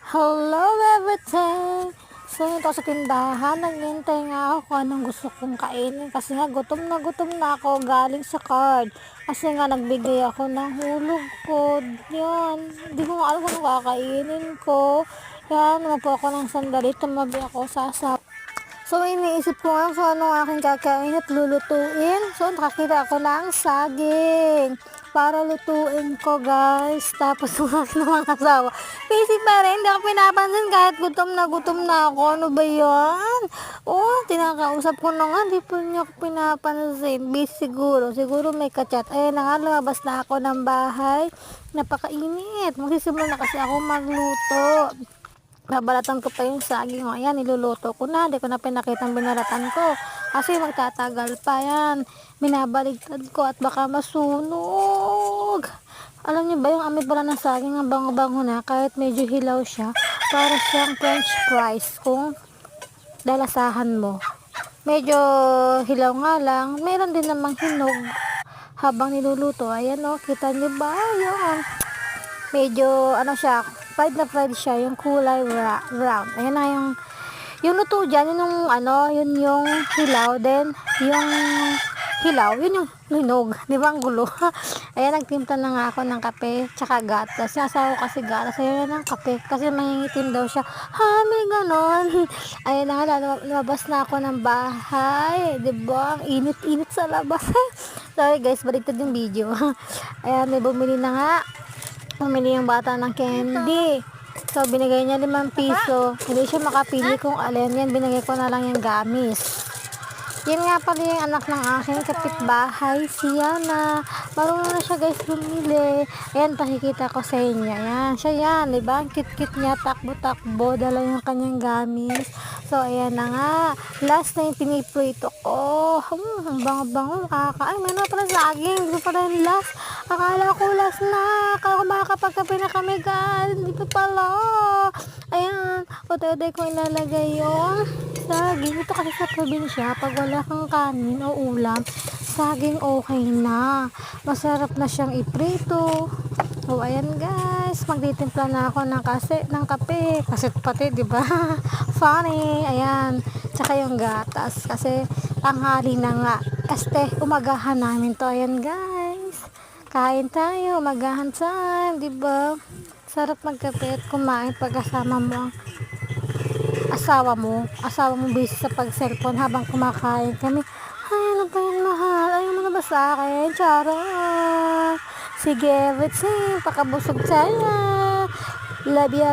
Hello everything! So, ito sa tindahan, naghihintay nga ako kung anong gusto kong kainin kasi nga gutom na ako galing sa card. Kasi nga nagbigay ako ng hulog ko. Yan, hindi ko nga alam kung anong kakainin ko. Yan, po ako ng sandali, tumabi ako sa asap. So, iniisip ko nga kung anong aking kakain at lulutuin. So, nakakita ako ng saging para lutuin ko, guys. Tapos, yung aking mga asawa, busy pa rin. Hindi ako pinapansin kahit gutom na ako. Ano ba yan? Oh, tinakausap ko na nga. Hindi po niya ako pinapansin. Busy siguro. Siguro may kachat. Ayun na nga, lumabas na ako ng bahay. Napakainit. Magsisimula na kasi ako magluto. Babalatan ko pa yung saging. O, ayan, niluluto ko na. Hindi ko na pinakitang binalatan ko. Kasi magtatagal pa yan. Binabaligtad ko at baka masunog. Alam niyo ba yung amoy pala ng saging ang bango-bango na kahit medyo hilaw siya. Para siyang french fries kung dalasahan mo. Medyo hilaw nga lang. Meron din namang hinog habang niluluto. Ayan o, kita niyo ba? Yung medyo ano siya, fried na fried siya, yung kulay brown. Ayan na yung luto dyan, yun yung ano, yun yung hilaw, then yung hilaw, yun yung hinog, di ba ang gulo? Ayan, nagtimpla na nga ako ng kape, tsaka gatas. Sinasawa ko kasi gatas, ayun na ng kape, kasi mangingitim daw siya. Ha, may ganon. Ayan na nga, lumabas na ako ng bahay, di ba? Ang init-init sa labas. Sorry guys, baliktad yung video. Ayan, may bumili na nga. Pumili yung bata ng candy. So, binigay niya 5 piso. Hindi siya makapili kung alin yan. Binigay ko na lang yung gamis. Yan nga pala yung anak ng aking kapitbahay, si Yana. Marunong na siya guys bumili. Ayan, pakikita ko sa inyo. Ayan, siya yan. Diba? Ang kit-kit niya, takbo-takbo. Dala yung kanyang gamis. So, ayan na nga. Last na yung piniprito ko. Ang bango-bango. Ay, may na pala saging. Hindi pala yung last. Akala ko last na. Akala ko makakapagkape na kami guys. Hindi pa pala. Ayan. Utoday ko ilalagay yung saging. Ito kasi sa probinsya, pag wala kang kanin o ulam, saging okay na. Masarap na siyang iprito. So, ayan guys. Magtitimpla na ako ng kape. Kasi pati, di ba? Funny. Ayan. Tsaka yung gatas. Kasi tanghali na nga. Este, umagahan namin to. Ayan guys. Kain tayo, magahan time, di ba? Sarap magkape at kumain pagkasama mo ang asawa mo busy sa pag-cellphone habang kumakain kami. Ay, ano ba yan, mahal? Ayaw mo na ba sa akin? Charot! Sige, everything, pakabusog tayo. Love you.